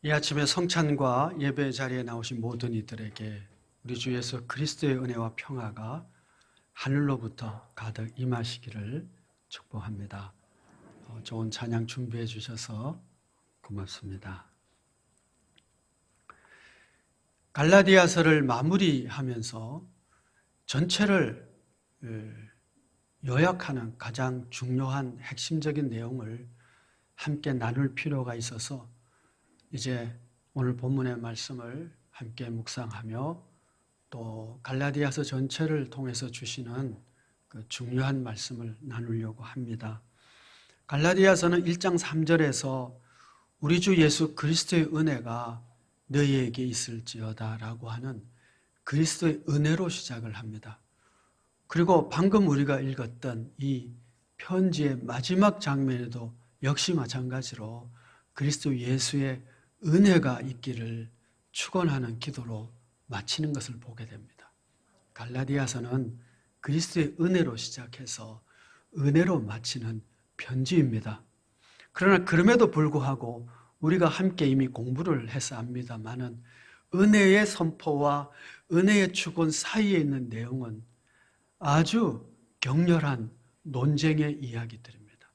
이 아침에 성찬과 예배 자리에 나오신 모든 이들에게 우리 주 예수 그리스도의 은혜와 평화가 하늘로부터 가득 임하시기를 축복합니다. 좋은 찬양 준비해 주셔서 고맙습니다. 갈라디아서를 마무리하면서 전체를 요약하는 가장 중요한 핵심적인 내용을 함께 나눌 필요가 있어서 이제 오늘 본문의 말씀을 함께 묵상하며 또 갈라디아서 전체를 통해서 주시는 그 중요한 말씀을 나누려고 합니다. 갈라디아서는 1장 3절에서 우리 주 예수 그리스도의 은혜가 너희에게 있을지어다 라고 하는 그리스도의 은혜로 시작을 합니다. 그리고 방금 우리가 읽었던 이 편지의 마지막 장면에도 역시 마찬가지로 그리스도 예수의 은혜가 있기를 축원하는 기도로 마치는 것을 보게 됩니다. 갈라디아서는 그리스도의 은혜로 시작해서 은혜로 마치는 편지입니다. 그러나 그럼에도 불구하고 우리가 함께 이미 공부를 해서 압니다마는 은혜의 선포와 은혜의 축원 사이에 있는 내용은 아주 격렬한 논쟁의 이야기들입니다.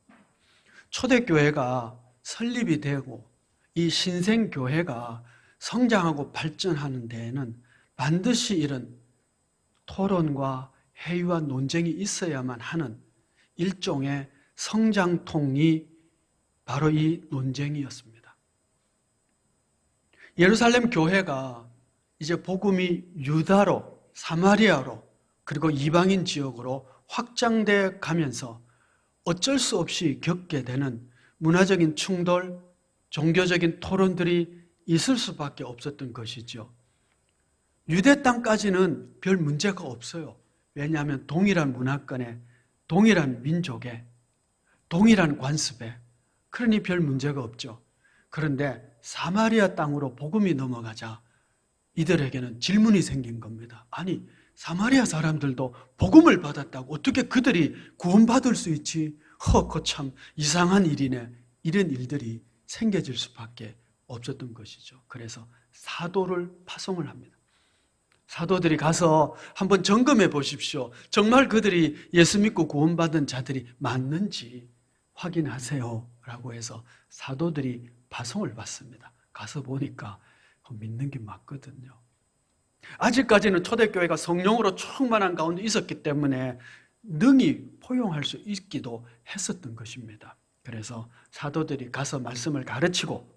초대교회가 설립이 되고 이 신생교회가 성장하고 발전하는 데에는 반드시 이런 토론과 회의와 논쟁이 있어야만 하는 일종의 성장통이 바로 이 논쟁이었습니다. 예루살렘 교회가 이제 복음이 유다로, 사마리아로, 그리고 이방인 지역으로 확장돼 가면서 어쩔 수 없이 겪게 되는 문화적인 충돌, 종교적인 토론들이 있을 수밖에 없었던 것이죠. 유대 땅까지는 별 문제가 없어요. 왜냐하면 동일한 문화권에, 동일한 민족에, 동일한 관습에, 그러니 별 문제가 없죠. 그런데 사마리아 땅으로 복음이 넘어가자 이들에게는 질문이 생긴 겁니다. 아니, 사마리아 사람들도 복음을 받았다고 어떻게 그들이 구원받을 수 있지? 그거 참 이상한 일이네. 이런 일들이 생겨질 수밖에 없었던 것이죠. 그래서 사도를 파송을 합니다. 사도들이 가서 한번 점검해 보십시오. 정말 그들이 예수 믿고 구원받은 자들이 맞는지 확인하세요 라고 해서 사도들이 파송을 받습니다. 가서 보니까 믿는 게 맞거든요. 아직까지는 초대교회가 성령으로 충만한 가운데 있었기 때문에 능히 포용할 수 있기도 했었던 것입니다. 그래서 사도들이 가서 말씀을 가르치고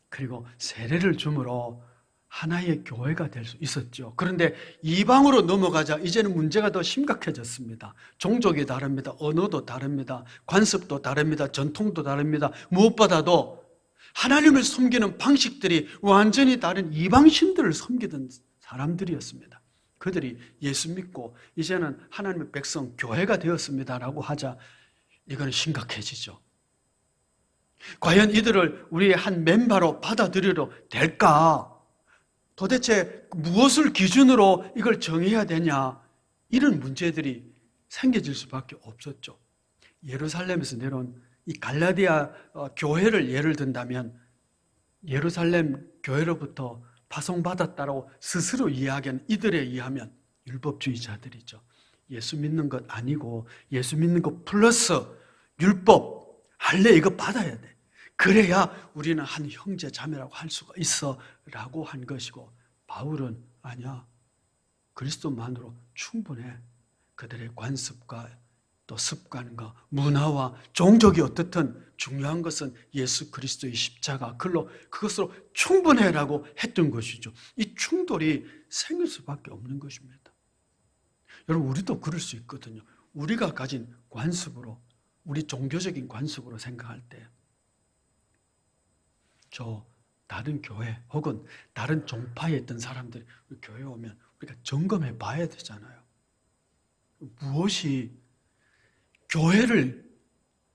그리고 세례를 줌으로 하나의 교회가 될 수 있었죠. 그런데 이방으로 넘어가자 이제는 문제가 더 심각해졌습니다. 종족이 다릅니다. 언어도 다릅니다. 관습도 다릅니다. 전통도 다릅니다. 무엇보다도 하나님을 섬기는 방식들이 완전히 다른 이방신들을 섬기던 사람들이었습니다. 그들이 예수 믿고 이제는 하나님의 백성 교회가 되었습니다라고 하자 이건 심각해지죠. 과연 이들을 우리의 한 멤버로 받아들여도 될까? 도대체 무엇을 기준으로 이걸 정해야 되냐? 이런 문제들이 생겨질 수밖에 없었죠. 예루살렘에서 내려온 이 갈라디아 교회를 예를 든다면 예루살렘 교회로부터 파송받았다라고 스스로 이야기한 이들에 의하면 율법주의자들이죠. 예수 믿는 것 아니고 예수 믿는 것 플러스 율법, 할례 이거 받아야 돼. 그래야 우리는 한 형제 자매라고 할 수가 있어 라고 한 것이고 바울은 아니야. 그리스도만으로 충분해. 그들의 관습과 또 습관과 문화와 종족이 어떻든 중요한 것은 예수 그리스도의 십자가 그것으로 충분해라고 했던 것이죠. 이 충돌이 생길 수밖에 없는 것입니다. 여러분 우리도 그럴 수 있거든요. 우리가 가진 관습으로 우리 종교적인 관습으로 생각할 때 저 다른 교회 혹은 다른 종파에 있던 사람들이 교회에 오면 우리가 점검해 봐야 되잖아요. 무엇이 교회를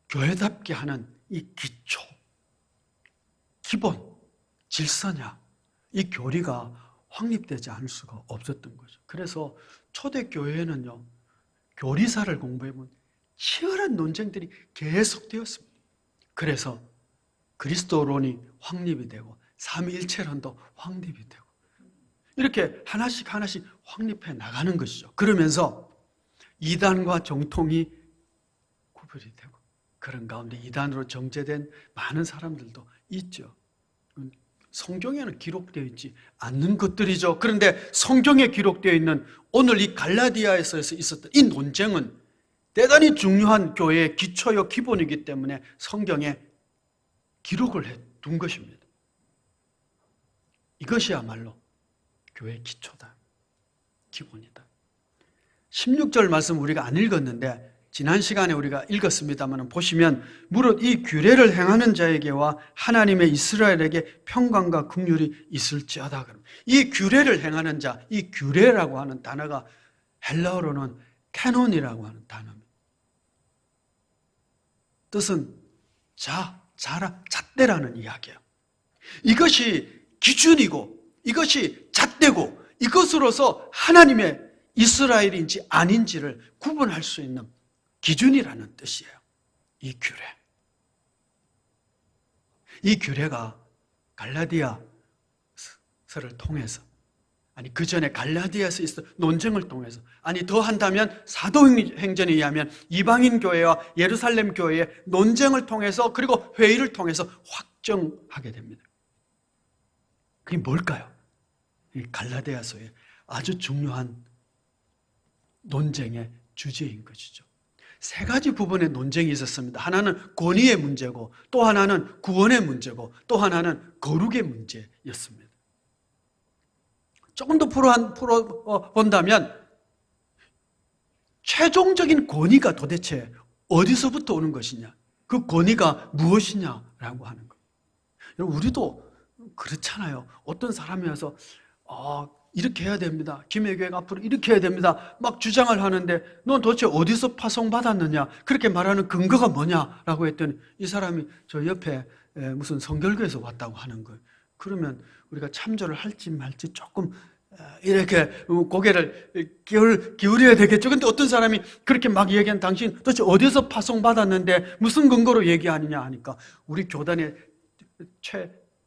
교회답게 하는 이 기초, 기본, 질서냐, 이 교리가 확립되지 않을 수가 없었던 거죠. 그래서 초대교회에는요, 교리사를 공부해보면 치열한 논쟁들이 계속되었습니다. 그래서 그리스도론이 확립이 되고 삼위일체론도 확립이 되고 이렇게 하나씩 확립해 나가는 것이죠. 그러면서 이단과 정통이 구별이 되고 그런 가운데 이단으로 정죄된 많은 사람들도 있죠. 성경에는 기록되어 있지 않는 것들이죠. 그런데 성경에 기록되어 있는 오늘 이 갈라디아에서 있었던 이 논쟁은 대단히 중요한 교회의 기초요 기본이기 때문에 성경에 기록을 해둔 것입니다. 이것이야말로 교회의 기초다, 기본이다. 16절 말씀 우리가 안 읽었는데 지난 시간에 우리가 읽었습니다만 보시면 무릇 이 규례를 행하는 자에게와 하나님의 이스라엘에게 평강과 긍휼이 있을지어다. 이 규례를 행하는 자, 이 규례라고 하는 단어가 헬라어로는 캐논이라고 하는 단어입니다. 뜻은 잣대라는 이야기예요. 이것이 기준이고 이것이 잣대고 이것으로서 하나님의 이스라엘인지 아닌지를 구분할 수 있는 기준이라는 뜻이에요. 이 규례. 이 규례가 갈라디아서를 통해서 그 전에 갈라디아에서 있었던 논쟁을 통해서 더한다면 사도행전에 의하면 이방인 교회와 예루살렘 교회의 논쟁을 통해서 그리고 회의를 통해서 확정하게 됩니다. 그게 뭘까요? 이 갈라디아서의 아주 중요한 논쟁의 주제인 것이죠. 세 가지 부분의 논쟁이 있었습니다. 하나는 권위의 문제고 또 하나는 구원의 문제고 또 하나는 거룩의 문제였습니다. 조금 더 풀어본다면 최종적인 권위가 도대체 어디서부터 오는 것이냐, 그 권위가 무엇이냐라고 하는 것. 여러분, 우리도 그렇잖아요. 어떤 사람이 와서 이렇게 해야 됩니다. 김해교회가 앞으로 이렇게 해야 됩니다. 막 주장을 하는데 넌 도대체 어디서 파송받았느냐? 그렇게 말하는 근거가 뭐냐라고 했더니 이 사람이 저 옆에 무슨 성결교에서 왔다고 하는 거예요. 그러면 우리가 참조를 할지 말지 조금 이렇게 고개를 기울여야 되겠죠. 근데 어떤 사람이 그렇게 막 얘기한 당신 도대체 어디서 파송받았는데 무슨 근거로 얘기하느냐 하니까 우리 교단의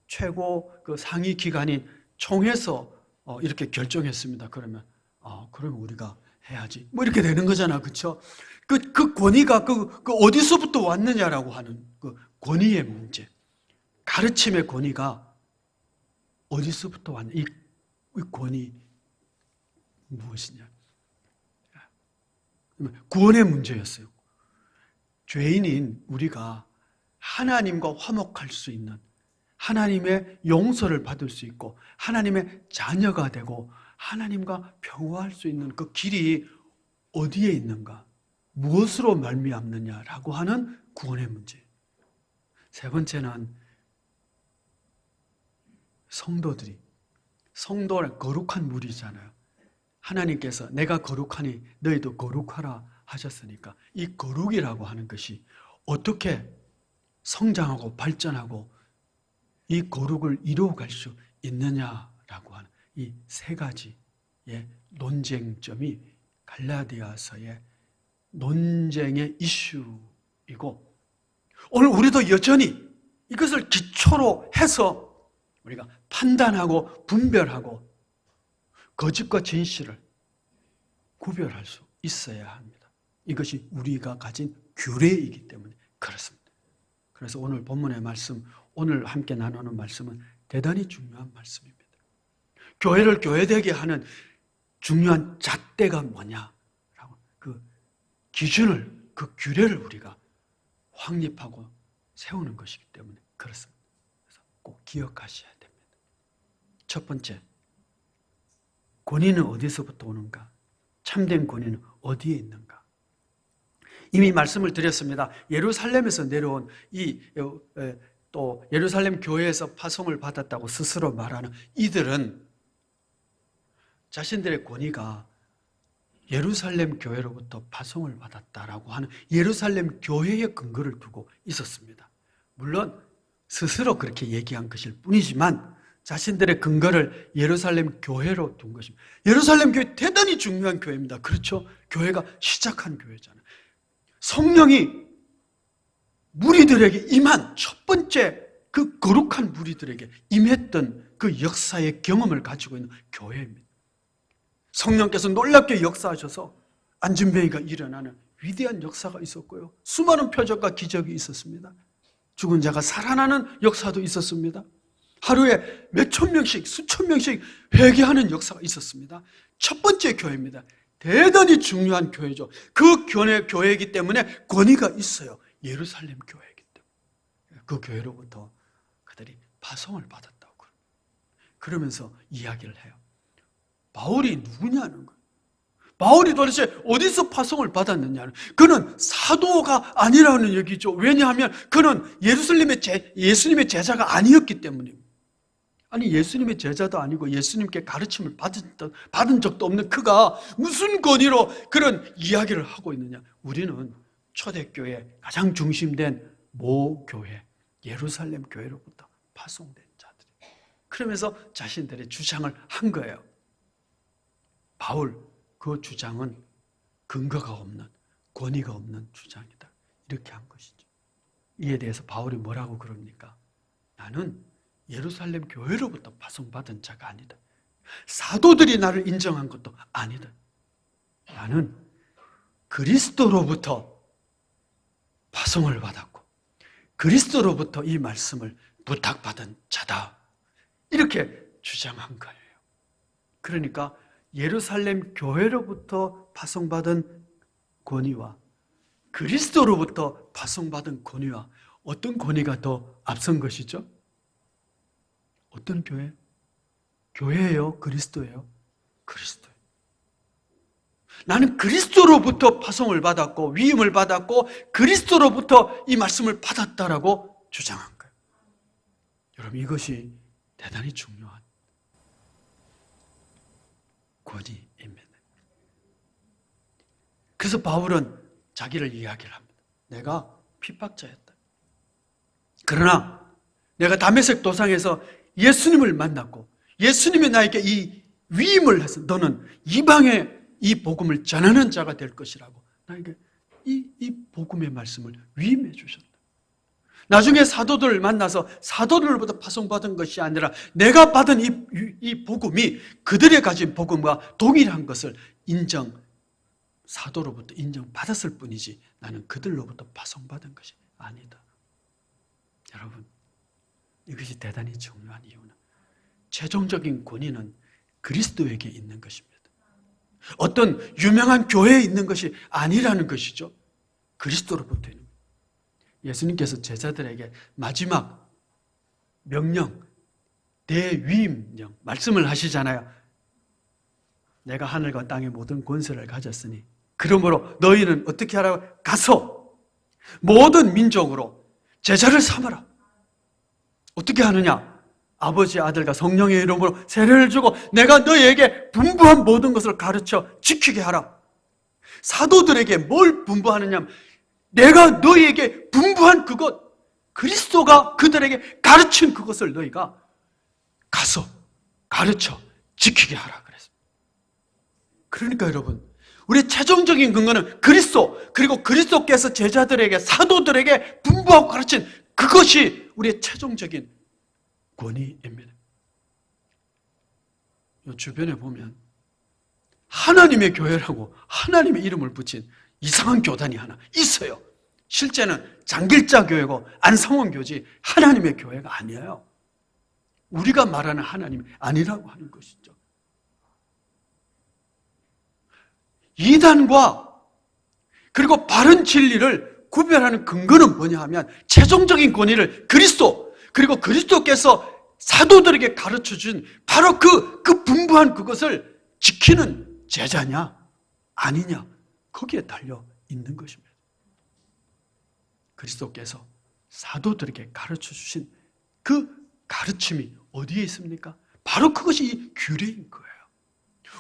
최고 그 상위 기관인 총회에서 이렇게 결정했습니다. 그러면 우리가 해야지. 뭐 이렇게 되는 거잖아, 그렇죠? 그 권위가 그 어디서부터 왔느냐라고 하는 그 권위의 문제, 가르침의 권위가 어디서부터 왔냐? 이 권위 무엇이냐? 구원의 문제였어요. 죄인인 우리가 하나님과 화목할 수 있는, 하나님의 용서를 받을 수 있고 하나님의 자녀가 되고 하나님과 평화할 수 있는 그 길이 어디에 있는가? 무엇으로 말미암느냐라고 하는 구원의 문제. 세 번째는 성도는 거룩한 무리잖아요. 하나님께서 내가 거룩하니 너희도 거룩하라 하셨으니까 이 거룩이라고 하는 것이 어떻게 성장하고 발전하고 이 거룩을 이루어갈 수 있느냐라고 하는 이 세 가지의 논쟁점이 갈라디아서의 논쟁의 이슈이고 오늘 우리도 여전히 이것을 기초로 해서 우리가 판단하고 분별하고 거짓과 진실을 구별할 수 있어야 합니다. 이것이 우리가 가진 규례이기 때문에 그렇습니다. 그래서 오늘 본문의 말씀, 오늘 함께 나누는 말씀은 대단히 중요한 말씀입니다. 교회를 교회되게 하는 중요한 잣대가 뭐냐라고 그 기준을, 그 규례를 우리가 확립하고 세우는 것이기 때문에 그렇습니다. 그래서 꼭 기억하셔야 됩니다. 첫 번째, 권위는 어디서부터 오는가? 참된 권위는 어디에 있는가? 이미 말씀을 드렸습니다. 예루살렘에서 내려온 또 예루살렘 교회에서 파송을 받았다고 스스로 말하는 이들은 자신들의 권위가 예루살렘 교회로부터 파송을 받았다라고 하는 예루살렘 교회의 근거를 두고 있었습니다. 물론 스스로 그렇게 얘기한 것일 뿐이지만 자신들의 근거를 예루살렘 교회로 둔 것입니다. 예루살렘 교회 대단히 중요한 교회입니다. 그렇죠? 교회가 시작한 교회잖아요. 성령이 무리들에게 임한 첫 번째 그 거룩한 무리들에게 임했던 그 역사의 경험을 가지고 있는 교회입니다. 성령께서 놀랍게 역사하셔서 안진뱅이가 일어나는 위대한 역사가 있었고요. 수많은 표적과 기적이 있었습니다. 죽은 자가 살아나는 역사도 있었습니다. 하루에 몇천 명씩, 수천 명씩 회개하는 역사가 있었습니다. 첫 번째 교회입니다. 대단히 중요한 교회죠. 그 교회이기 때문에 권위가 있어요. 예루살렘 교회이기 때문에. 그 교회로부터 그들이 파송을 받았다고 그러면서 이야기를 해요. 바울이 누구냐는 거예요. 바울이 도대체 어디서 파송을 받았느냐는, 그는 사도가 아니라는 얘기죠. 왜냐하면 그는 예수님의 제자가 아니었기 때문입니다. 아니, 예수님의 제자도 아니고 예수님께 가르침을 받은 적도 없는 그가 무슨 권위로 그런 이야기를 하고 있느냐. 우리는 초대교회 가장 중심된 모교회, 예루살렘 교회로부터 파송된 자들이, 그러면서 자신들의 주장을 한 거예요. 바울, 그 주장은 근거가 없는, 권위가 없는 주장이다, 이렇게 한 것이죠. 이에 대해서 바울이 뭐라고 그럽니까? 나는 예루살렘 교회로부터 파송받은 자가 아니다. 사도들이 나를 인정한 것도 아니다. 나는 그리스도로부터 파송을 받았고 그리스도로부터 이 말씀을 부탁받은 자다, 이렇게 주장한 거예요. 그러니까 예루살렘 교회로부터 파송받은 권위와 그리스도로부터 파송받은 권위와 어떤 권위가 더 앞선 것이죠? 어떤 교회? 교회예요? 그리스도예요? 그리스도예요. 나는 그리스도로부터 파송을 받았고 위임을 받았고 그리스도로부터 이 말씀을 받았다라고 주장한 거예요. 여러분, 이것이 대단히 중요한 권위입니다. 그래서 바울은 자기를 이야기를 합니다. 내가 핍박자였다. 그러나 내가 다메섹 도상에서 예수님을 만났고 예수님이 나에게 이 위임을 해서 너는 이방에 이 복음을 전하는 자가 될 것이라고 나에게 이 복음의 말씀을 위임해 주셨다. 나중에 사도들을 만나서 사도들로부터 파송받은 것이 아니라 내가 받은 이 복음이 그들이 가진 복음과 동일한 것을 사도로부터 인정받았을 뿐이지 나는 그들로부터 파송받은 것이 아니다. 여러분, 이것이 대단히 중요한 이유는 최종적인 권위는 그리스도에게 있는 것입니다. 어떤 유명한 교회에 있는 것이 아니라는 것이죠. 그리스도로부터 있는 것입니다. 예수님께서 제자들에게 마지막 명령, 대위임령 말씀을 하시잖아요. 내가 하늘과 땅의 모든 권세를 가졌으니 그러므로 너희는 어떻게 하라고? 가서 모든 민족으로 제자를 삼아라. 어떻게 하느냐? 아버지, 아들과 성령의 이름으로 세례를 주고 내가 너희에게 분부한 모든 것을 가르쳐 지키게 하라. 사도들에게 뭘 분부하느냐? 내가 너희에게 분부한 그것, 그리스도가 그들에게 가르친 그것을 너희가 가서 가르쳐 지키게 하라 그랬습니다. 그러니까 여러분, 우리의 최종적인 근거는 그리스도, 그리고 그리스도께서 제자들에게, 사도들에게 분부하고 가르친 그것이 우리의 최종적인 권위입니다. 이 주변에 보면 하나님의 교회라고 하나님의 이름을 붙인 이상한 교단이 하나 있어요. 실제는 장길자 교회고 안성원 교지 하나님의 교회가 아니에요. 우리가 말하는 하나님이 아니라고 하는 것이죠. 이단과 그리고 바른 진리를 구별하는 근거는 뭐냐 하면 최종적인 권위를 그리스도, 그리고 그리스도께서 사도들에게 가르쳐준 바로 그 분부한 그것을 지키는 제자냐 아니냐, 거기에 달려 있는 것입니다. 그리스도께서 사도들에게 가르쳐주신 그 가르침이 어디에 있습니까? 바로 그것이 이 규례인 거예요.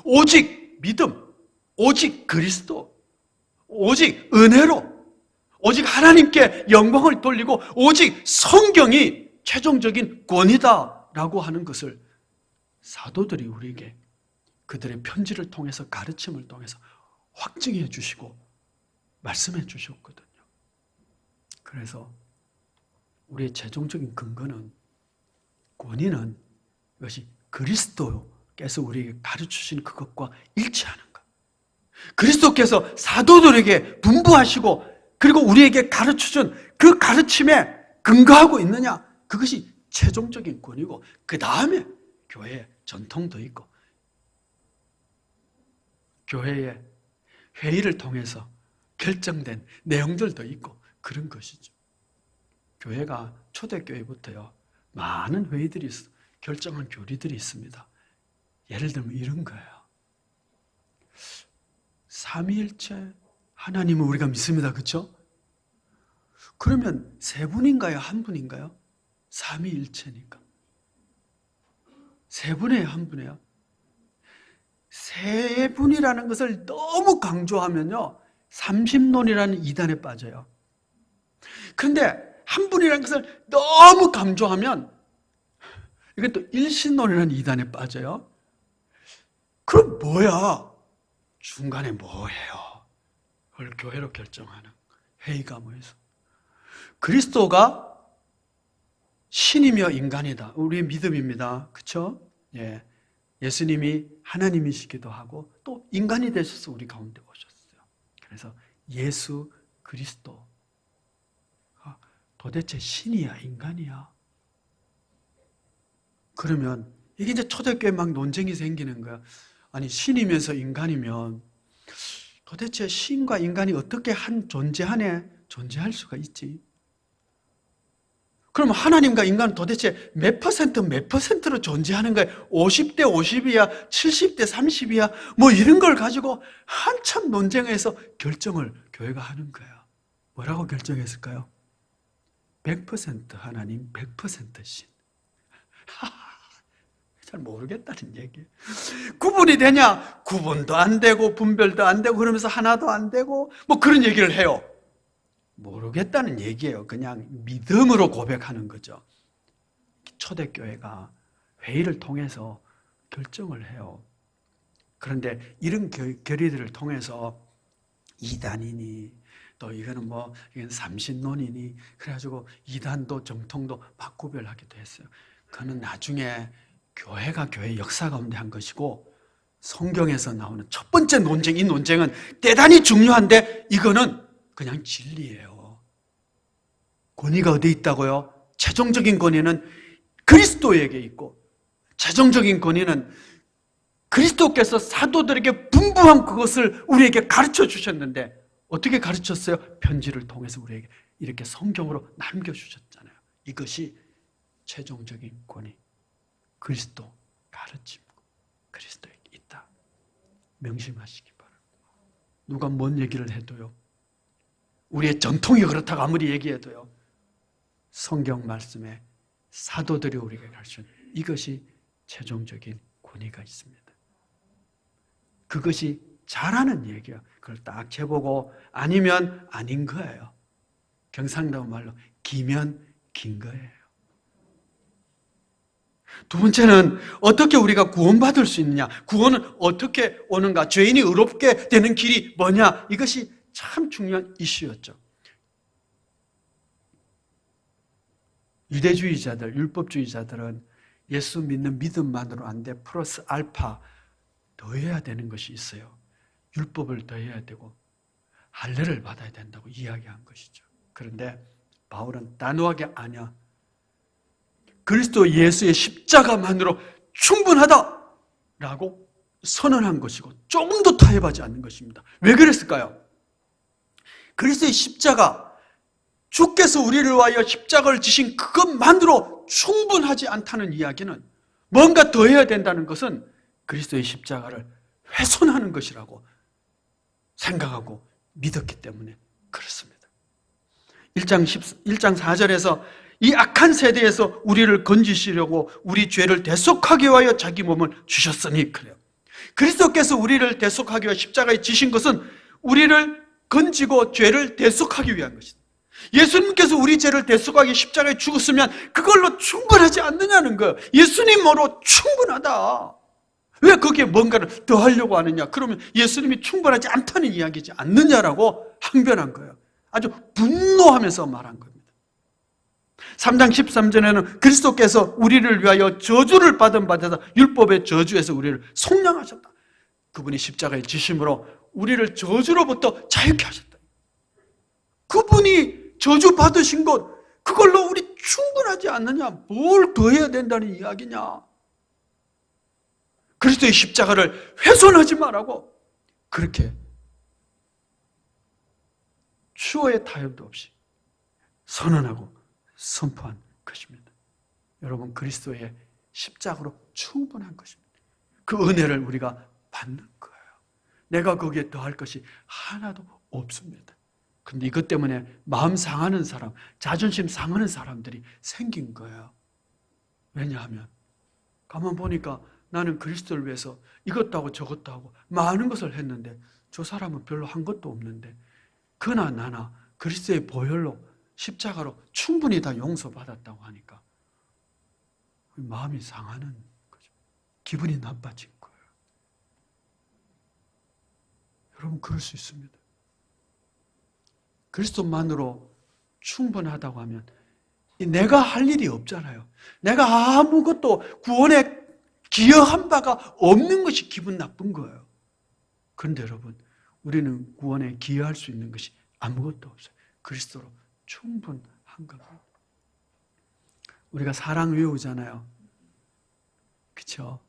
오직 믿음, 오직 그리스도, 오직 은혜로, 오직 하나님께 영광을 돌리고 오직 성경이 최종적인 권위다라고 하는 것을 사도들이 우리에게 그들의 편지를 통해서, 가르침을 통해서 확증해 주시고 말씀해 주셨거든요. 그래서 우리의 최종적인 근거는, 권위는 이것이 그리스도께서 우리에게 가르치신 그것과 일치하는 것. 그리스도께서 사도들에게 분부하시고 그리고 우리에게 가르쳐준 그 가르침에 근거하고 있느냐, 그것이 최종적인 권위고, 그 다음에 교회의 전통도 있고 교회의 회의를 통해서 결정된 내용들도 있고 그런 것이죠. 교회가 초대교회부터요, 많은 회의들이 있어, 결정한 교리들이 있습니다. 예를 들면 이런 거예요. 삼위일체 하나님은 우리가 믿습니다. 그렇죠? 그러면 세 분인가요? 한 분인가요? 삼위일체니까. 세 분이에요? 한 분이에요? 세 분이라는 것을 너무 강조하면요, 삼심론이라는 이단에 빠져요. 그런데 한 분이라는 것을 너무 강조하면 이것도 일신론이라는 이단에 빠져요. 그럼 뭐야? 중간에 뭐예요? 그걸 교회로 결정하는 회의가 모여서, 그리스도가 신이며 인간이다, 우리의 믿음입니다. 그렇죠? 예. 예수님이 하나님이시기도 하고 또 인간이 되셔서 우리 가운데 오셨어요. 그래서 예수 그리스도 도대체 신이야 인간이야? 그러면 이게 이제 초대교회 막 논쟁이 생기는 거야. 아니, 신이면서 인간이면 도대체 신과 인간이 어떻게 한 존재 안에 존재할 수가 있지? 그럼 하나님과 인간은 도대체 몇 퍼센트로 존재하는 거예요? 50대 50이야? 70대 30이야? 뭐 이런 걸 가지고 한참 논쟁해서 결정을 교회가 하는 거예요. 뭐라고 결정했을까요? 100% 하나님, 100% 신. 잘 모르겠다는 얘기예요. 구분이 되냐? 구분도 안 되고 분별도 안 되고 그러면서 하나도 안 되고 뭐 그런 얘기를 해요. 모르겠다는 얘기예요. 그냥 믿음으로 고백하는 거죠. 초대교회가 회의를 통해서 결정을 해요. 그런데 이런 결의들을 통해서 이단이니 또 이거는 이건 삼신론이니 그래가지고 이단도 정통도 막 구별하기도 했어요. 그거는 나중에 교회가 교회의 역사 가운데 한 것이고, 성경에서 나오는 첫 번째 논쟁, 이 논쟁은 대단히 중요한데 이거는 그냥 진리예요. 권위가 어디 있다고요? 최종적인 권위는 그리스도에게 있고, 최종적인 권위는 그리스도께서 사도들에게 분부한 그것을 우리에게 가르쳐 주셨는데, 어떻게 가르쳤어요? 편지를 통해서 우리에게 이렇게 성경으로 남겨주셨잖아요. 이것이 최종적인 권위, 그리스도 가르침, 그리스도에게 있다. 명심하시기 바랍니다. 누가 뭔 얘기를 해도요, 우리의 전통이 그렇다고 아무리 얘기해도요, 성경 말씀에 사도들이 우리에게 가르친 이것이 최종적인 권위가 있습니다. 그것이 잘하는 얘기예요. 그걸 딱 재보고 아니면 아닌 거예요. 경상도 말로 기면 긴 거예요. 두 번째는 어떻게 우리가 구원받을 수 있느냐, 구원은 어떻게 오는가, 죄인이 의롭게 되는 길이 뭐냐, 이것이 참 중요한 이슈였죠. 유대주의자들, 율법주의자들은 예수 믿는 믿음만으로 안 돼, 플러스 알파 더해야 되는 것이 있어요. 율법을 더해야 되고 할례를 받아야 된다고 이야기한 것이죠. 그런데 바울은 단호하게 아니야, 그리스도 예수의 십자가만으로 충분하다라고 선언한 것이고 조금도 타협하지 않는 것입니다. 왜 그랬을까요? 그리스도의 십자가, 주께서 우리를 위하여 십자가를 지신 그것만으로 충분하지 않다는 이야기는 뭔가 더해야 된다는 것은 그리스도의 십자가를 훼손하는 것이라고 생각하고 믿었기 때문에 그렇습니다. 1장 4절에서 이 악한 세대에서 우리를 건지시려고 우리 죄를 대속하기 위하여 자기 몸을 주셨으니 그래요. 그리스도께서 우리를 대속하기 위하여 십자가에 지신 것은 우리를 건지고 죄를 대속하기 위한 것이다. 예수님께서 우리 죄를 대속하기 십자가에 죽었으면 그걸로 충분하지 않느냐는 거예요. 예수님으로 충분하다. 왜 거기에 뭔가를 더 하려고 하느냐? 그러면 예수님이 충분하지 않다는 이야기지 않느냐라고 항변한 거예요. 아주 분노하면서 말한 겁니다. 3장 13절에는 그리스도께서 우리를 위하여 저주를 받은 바에서 율법의 저주에서 우리를 속량하셨다. 그분이 십자가에 지심으로 우리를 저주로부터 자유케 하셨다. 그분이 저주 받으신 것, 그걸로 우리 충분하지 않느냐? 뭘 더 해야 된다는 이야기냐? 그리스도의 십자가를 훼손하지 말라고 그렇게 추호의 타협도 없이 선언하고 선포한 것입니다. 여러분, 그리스도의 십자가로 충분한 것입니다. 그 은혜를 우리가 받는 거예요. 내가 거기에 더할 것이 하나도 없습니다. 근데 이것 때문에 마음 상하는 사람, 자존심 상하는 사람들이 생긴 거예요. 왜냐하면 가만 보니까 나는 그리스도를 위해서 이것도 하고 저것도 하고 많은 것을 했는데 저 사람은 별로 한 것도 없는데 그나 나나 그리스도의 보혈로 십자가로 충분히 다 용서받았다고 하니까 마음이 상하는 거죠. 기분이 나빠진 거예요. 여러분, 그럴 수 있습니다. 그리스도만으로 충분하다고 하면 내가 할 일이 없잖아요. 내가 아무것도 구원에 기여한 바가 없는 것이 기분 나쁜 거예요. 그런데 여러분, 우리는 구원에 기여할 수 있는 것이 아무것도 없어요. 그리스도로 충분한 겁니다. 우리가 사랑 외우잖아요. 그렇죠?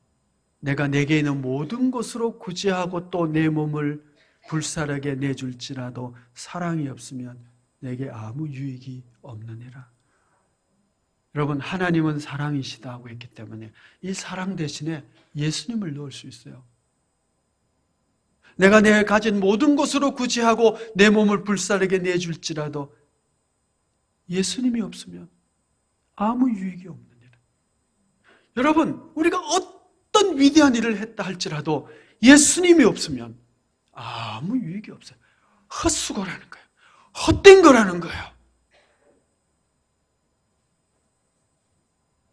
내가 내게 있는 모든 것으로 구제하고 또 내 몸을 불사르게 내줄지라도 사랑이 없으면 내게 아무 유익이 없느니라. 여러분, 하나님은 사랑이시다고 했기 때문에 이 사랑 대신에 예수님을 넣을 수 있어요. 내가 내 가진 모든 것으로 구제하고 내 몸을 불사르게 내줄지라도 예수님이 없으면 아무 유익이 없느니라. 여러분, 우리가 어떤 위대한 일을 했다 할지라도 예수님이 없으면 아무 유익이 없어요. 헛수고라는 거예요. 헛된 거라는 거예요.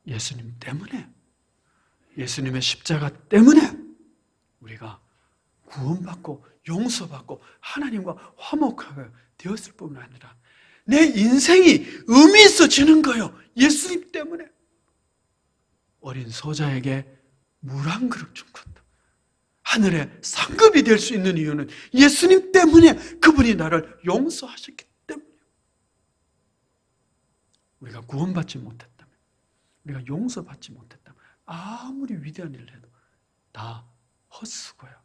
예수님 때문에, 예수님의 십자가 때문에 우리가 구원받고 용서받고 하나님과 화목하게 되었을 뿐만 아니라 내 인생이 의미 있어지는 거예요. 예수님 때문에. 어린 소자에게 물 한 그릇 준 것도 하늘의 상급이 될 수 있는 이유는 예수님 때문에, 그분이 나를 용서하셨기 때문에. 우리가 구원받지 못했다면, 우리가 용서받지 못했다면 아무리 위대한 일을 해도 다 헛수고야.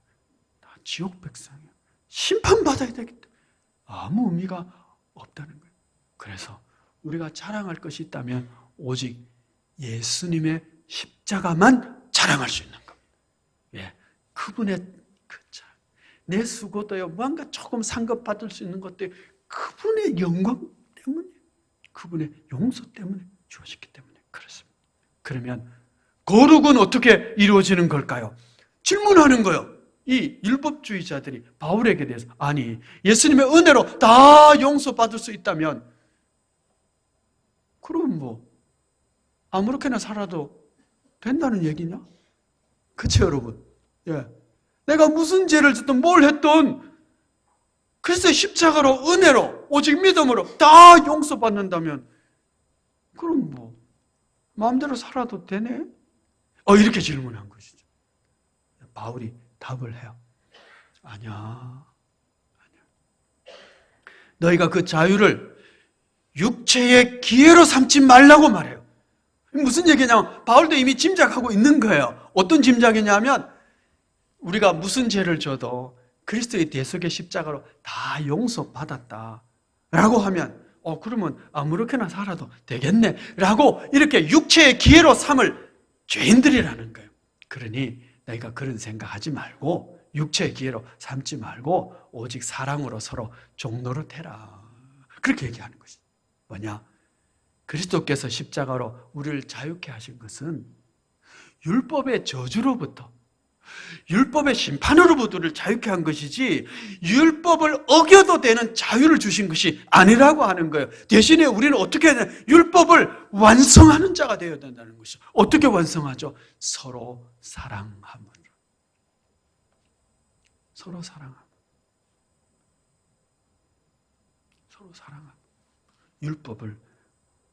다 지옥 백성이야. 심판받아야 되기 때문에 아무 의미가 없다는 거예요. 그래서 우리가 자랑할 것이 있다면 오직 예수님의 십자가만 자랑할 수 있는 겁니다. 예, 그분의 그 자랑. 내 수고도요, 뭔가 조금 상급받을 수 있는 것도 그분의 영광 때문에, 그분의 용서 때문에 주어졌기 때문에 그렇습니다. 그러면 거룩은 어떻게 이루어지는 걸까요? 질문하는 거예요. 이 율법주의자들이 바울에게 대해서, 아니 예수님의 은혜로 다 용서받을 수 있다면 그럼 뭐 아무렇게나 살아도 된다는 얘기냐? 그렇죠, 여러분? 예. 내가 무슨 죄를 짓든 뭘 했든 그리스도의 십자가로, 은혜로, 오직 믿음으로 다 용서받는다면 그럼 뭐 마음대로 살아도 되네? 이렇게 질문한 것이죠. 바울이 답을 해요. 아니야. 너희가 그 자유를 육체의 기회로 삼지 말라고 말해요. 무슨 얘기냐면 바울도 이미 짐작하고 있는 거예요. 어떤 짐작이냐면 우리가 무슨 죄를 져도 그리스도의 대속의 십자가로 다 용서받았다 라고 하면 그러면 아무렇게나 살아도 되겠네 라고 이렇게 육체의 기회로 삼을 죄인들이라는 거예요. 그러니 너희가 그런 생각하지 말고 육체의 기회로 삼지 말고 오직 사랑으로 서로 종노릇해라. 그렇게 얘기하는 것이 뭐냐? 그리스도께서 십자가로 우리를 자유케 하신 것은 율법의 저주로부터, 율법의 심판으로부터를 자유케 한 것이지 율법을 어겨도 되는 자유를 주신 것이 아니라고 하는 거예요. 대신에 우리는 어떻게 해야 되냐? 율법을 완성하는 자가 되어야 된다는 것이죠. 어떻게 완성하죠? 서로 사랑함으로. 서로 사랑함. 서로 사랑함. 율법을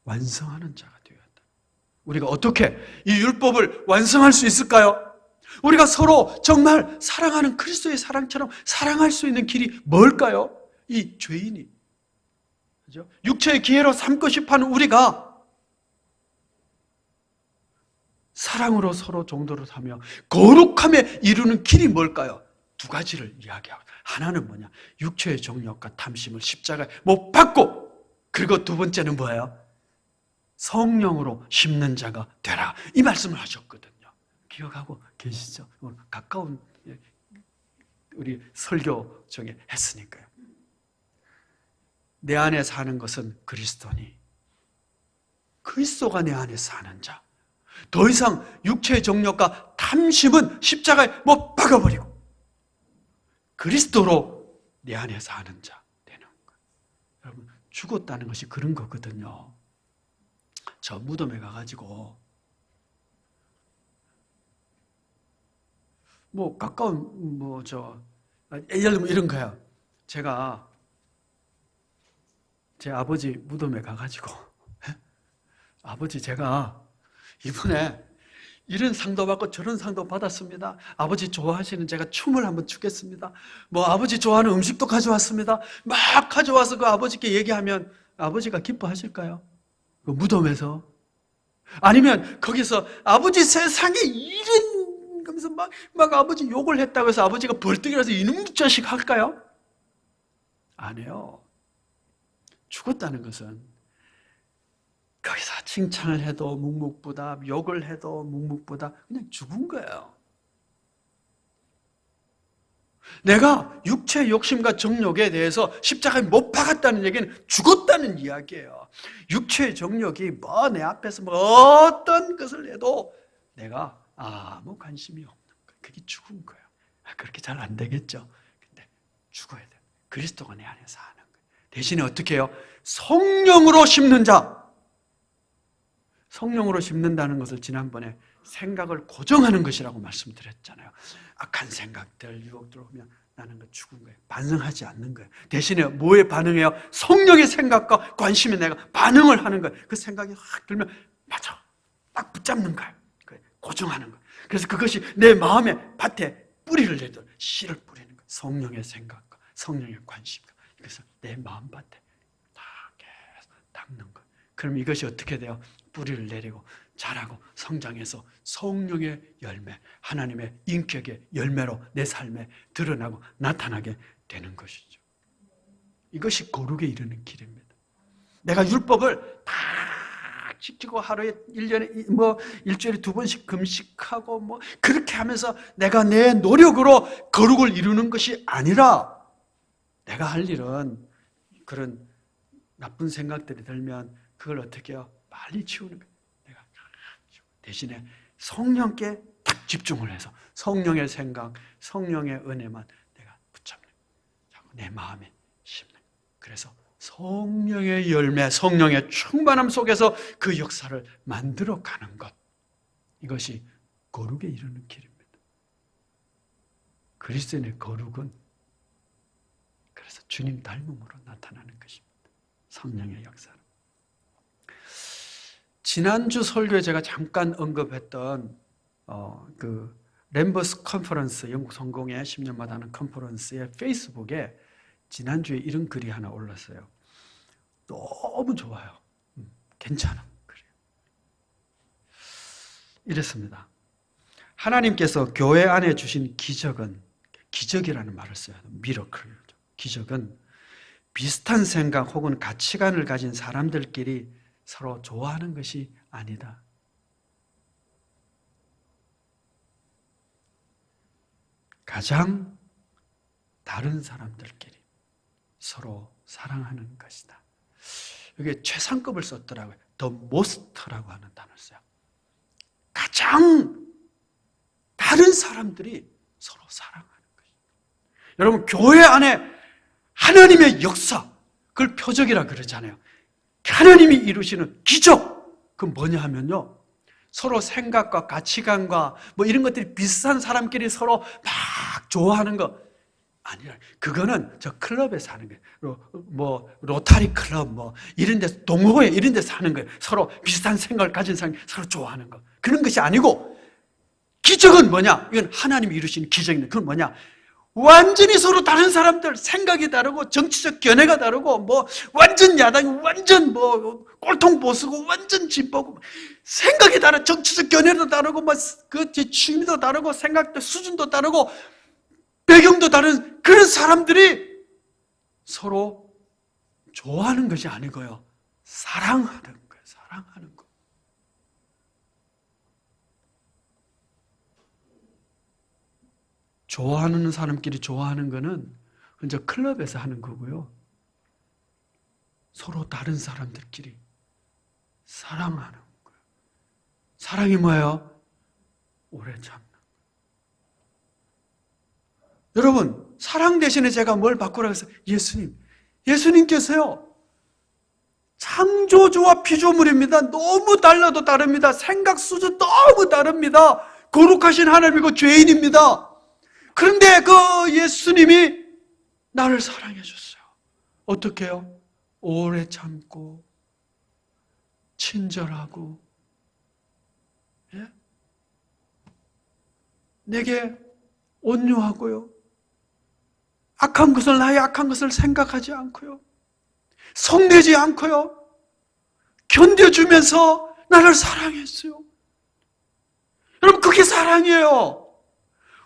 완성하는 자가 되어야 한다. 우리가 어떻게 이 율법을 완성할 수 있을까요? 우리가 서로 정말 사랑하는 그리스도의 사랑처럼 사랑할 수 있는 길이 뭘까요? 이 죄인이, 그죠? 육체의 기회로 삼고 싶어하는 우리가 사랑으로 서로 정도를 하며 거룩함에 이루는 길이 뭘까요? 두 가지를 이야기하고, 하나는 뭐냐? 육체의 정욕과 탐심을 십자가에 못 박고, 그리고 두 번째는 뭐예요? 성령으로 심는 자가 되라, 이 말씀을 하셨거든요. 기억하고 계시죠? 가까운 우리 설교 중에 했으니까요. 내 안에 사는 것은 그리스도니 그리스도가 내 안에 사는 자. 더 이상 육체의 정욕과 탐심은 십자가에 못 박아버리고 그리스도로 내 안에 사는 자 되는 거예요. 여러분, 죽었다는 것이 그런 거거든요. 저 무덤에 가가지고 가까운 예를 들면 이런 거야. 제가 제 아버지 무덤에 가가지고 아버지, 제가 이번에 이런 상도 받고 저런 상도 받았습니다. 아버지 좋아하시는 제가 춤을 한번 추겠습니다. 아버지 좋아하는 음식도 가져왔습니다. 막 가져와서 그 아버지께 얘기하면 아버지가 기뻐하실까요? 그 무덤에서? 아니면 거기서 아버지 세상에 이런 그러면서 막 아버지 욕을 했다고 해서 아버지가 벌떡일어나서 이놈 자식 할까요? 안 해요. 죽었다는 것은 거기서 칭찬을 해도 묵묵부답, 욕을 해도 묵묵부답, 그냥 죽은 거예요. 내가 육체의 욕심과 정욕에 대해서 십자가에 못 박았다는 얘기는 죽었다는 이야기예요. 육체의 정욕이 내 앞에서 어떤 것을 해도 내가 아무 관심이 없는 거예요. 그게 죽은 거예요. 그렇게 잘 안 되겠죠. 근데 죽어야 돼요. 그리스도가 내 안에 사는 거예요. 대신에 어떻게 해요? 성령으로 심는 자. 성령으로 심는다는 것을 지난번에 생각을 고정하는 것이라고 말씀드렸잖아요. 악한 생각들, 유혹들 오면 나는 죽은 거예요. 반성하지 않는 거예요. 대신에 뭐에 반응해요? 성령의 생각과 관심에 내가 반응을 하는 거예요. 그 생각이 확 들면 맞아, 딱 붙잡는 거예요. 고정하는 거예요. 그래서 그것이 내 마음의 밭에 뿌리를 내도록 씨를 뿌리는 거예요. 성령의 생각과 성령의 관심과. 그래서 내 마음밭에 다 계속 닦는 거예요. 그럼 이것이 어떻게 돼요? 뿌리를 내리고 자라고 성장해서 성령의 열매, 하나님의 인격의 열매로 내 삶에 드러나고 나타나게 되는 것이죠. 이것이 거룩에 이르는 길입니다. 내가 율법을 다 지키고 하루에 1년에 일주일에 2번씩 금식하고 그렇게 하면서 내가 내 노력으로 거룩을 이루는 것이 아니라, 내가 할 일은 그런 나쁜 생각들이 들면 그걸 어떻게 해요? 빨리 치우는 거예요. 내가 대신에 성령께 딱 집중을 해서 성령의 생각, 성령의 은혜만 내가 붙잡는 거예요. 내 마음에 심는 거예요. 그래서 성령의 열매, 성령의 충만함 속에서 그 역사를 만들어가는 것, 이것이 거룩에 이르는 길입니다. 그리스도인의 거룩은 그래서 주님 닮음으로 나타나는 것입니다. 성령의 역사로. 지난주 설교에 제가 잠깐 언급했던 그 램버스 컨퍼런스, 영국 성공의 10년마다 하는 컨퍼런스의 페이스북에 지난주에 이런 글이 하나 올랐어요. 너무 좋아요. 괜찮은 글이에요. 이랬습니다. 하나님께서 교회 안에 주신 기적은, 기적이라는 말을 써요. 미러클. 기적은 비슷한 생각 혹은 가치관을 가진 사람들끼리 서로 좋아하는 것이 아니다. 가장 다른 사람들끼리 서로 사랑하는 것이다. 이게 최상급을 썼더라고요. The most라고 하는 단어를 써요. 가장 다른 사람들이 서로 사랑하는 것이다. 여러분, 교회 안에 하나님의 역사, 그걸 표적이라 그러잖아요. 하나님이 이루시는 기적, 그건 뭐냐 하면요, 서로 생각과 가치관과 이런 것들이 비슷한 사람끼리 서로 막 좋아하는 거, 아니라 그거는 저 클럽에서 하는 거예요. 뭐 로타리 클럽 뭐 이런 데서 동호회 이런 데서 하는 거예요. 서로 비슷한 생각을 가진 사람이 서로 좋아하는 거. 그런 것이 아니고 기적은 뭐냐? 이건 하나님이 이루신 기적인데 그건 뭐냐? 완전히 서로 다른 사람들 생각이 다르고 정치적 견해가 다르고 뭐 완전 야당 완전 뭐 꼴통 보수고 완전 진보고 생각이 다르고 정치적 견해도 다르고 뭐 그 취미도 다르고 생각도 수준도 다르고 배경도 다른 그런 사람들이 서로 좋아하는 것이 아니고요. 사랑하는 거예요. 사랑하는 거. 좋아하는 사람끼리 좋아하는 거는 이제 클럽에서 하는 거고요. 서로 다른 사람들끼리 사랑하는 거예요. 사랑이 뭐예요? 오래 참는 거예요. 여러분, 사랑 대신에 제가 뭘 바꾸라고 해서 예수님께서요. 창조주와 피조물입니다. 너무 달라도 다릅니다. 생각 수준 너무 다릅니다. 거룩하신 하나님이고 죄인입니다. 그런데 그 예수님이 나를 사랑해 줬어요. 어떻게 해요? 오래 참고 친절하고 예? 내게 온유하고요. 나의 악한 것을 생각하지 않고요. 성내지 않고요. 견뎌주면서 나를 사랑했어요. 여러분 그게 사랑이에요.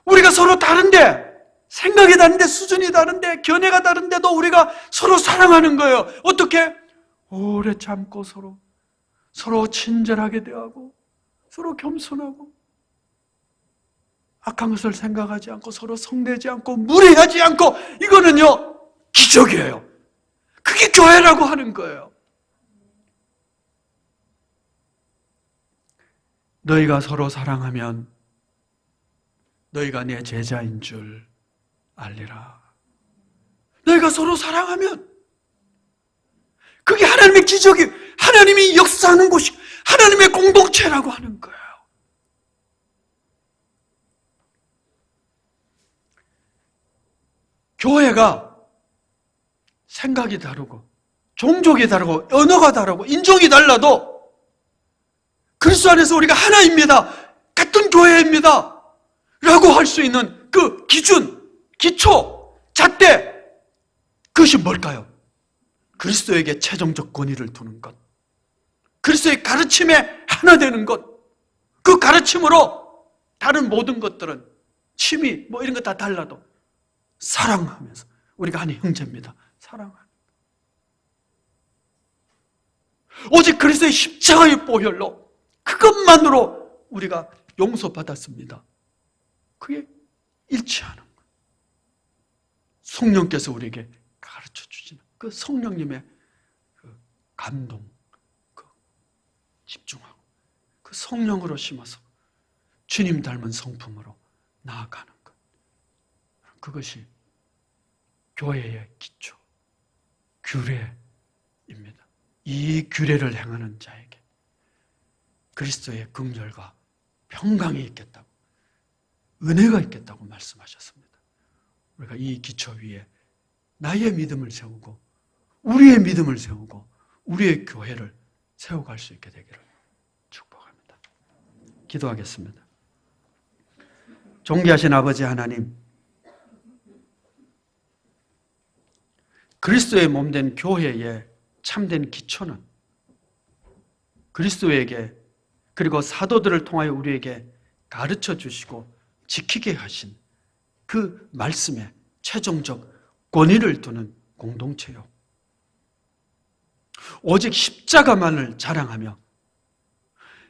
우리가 서로 다른데 생각이 다른데 수준이 다른데 견해가 다른데도 우리가 서로 사랑하는 거예요. 어떻게? 오래 참고 서로 친절하게 대하고 서로 겸손하고 악한 것을 생각하지 않고 서로 성내지 않고 무례하지 않고 이거는요 기적이에요. 그게 교회라고 하는 거예요. 너희가 서로 사랑하면 너희가 내 제자인 줄 알리라. 너희가 서로 사랑하면 그게 하나님의 기적이 하나님이 역사하는 곳이 하나님의 공동체라고 하는 거예요. 교회가 생각이 다르고 종족이 다르고 언어가 다르고 인종이 달라도 그리스도 안에서 우리가 하나입니다. 같은 교회입니다. 라고 할 수 있는 그 기준, 기초, 잣대 그것이 뭘까요? 그리스도에게 최종적 권위를 두는 것, 그리스도의 가르침에 하나 되는 것, 그 가르침으로 다른 모든 것들은 취미 뭐 이런 거 다 달라도 사랑하면서 우리가 한 형제입니다. 사랑하는 오직 그리스도의 십자가의 보혈로 그것만으로 우리가 용서받았습니다. 그게 일치하는 거예요. 성령께서 우리에게 가르쳐 주시는 그 성령님의 그 감동, 그 집중하고 그 성령으로 심어서 주님 닮은 성품으로 나아가는 것. 그것이 교회의 기초, 규례입니다. 이 규례를 행하는 자에게 그리스도의 긍휼과 평강이 있겠다고, 은혜가 있겠다고 말씀하셨습니다. 우리가 이 기초 위에 나의 믿음을 세우고 우리의 믿음을 세우고 우리의 교회를 세워갈 수 있게 되기를 축복합니다. 기도하겠습니다. 존귀하신 아버지 하나님, 그리스도의 몸된 교회의 참된 기초는 그리스도에게 그리고 사도들을 통하여 우리에게 가르쳐 주시고 지키게 하신 그 말씀에 최종적 권위를 두는 공동체요. 오직 십자가만을 자랑하며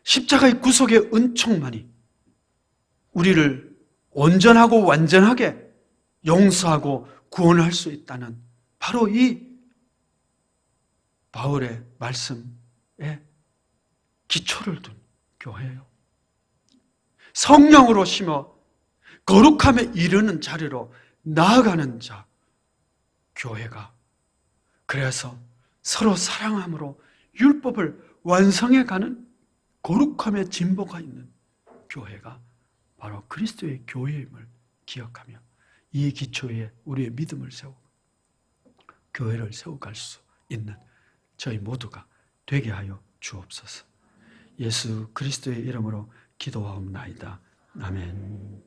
십자가의 구속의 은총만이 우리를 온전하고 완전하게 용서하고 구원할 수 있다는 바로 이 바울의 말씀에 기초를 둔 교회예요. 성령으로 심어 거룩함에 이르는 자리로 나아가는 자, 교회가. 그래서 서로 사랑함으로 율법을 완성해가는 거룩함의 진보가 있는 교회가 바로 그리스도의 교회임을 기억하며 이 기초에 우리의 믿음을 세우고 교회를 세워갈 수 있는 저희 모두가 되게 하여 주옵소서. 예수 그리스도의 이름으로 기도하옵나이다. 아멘.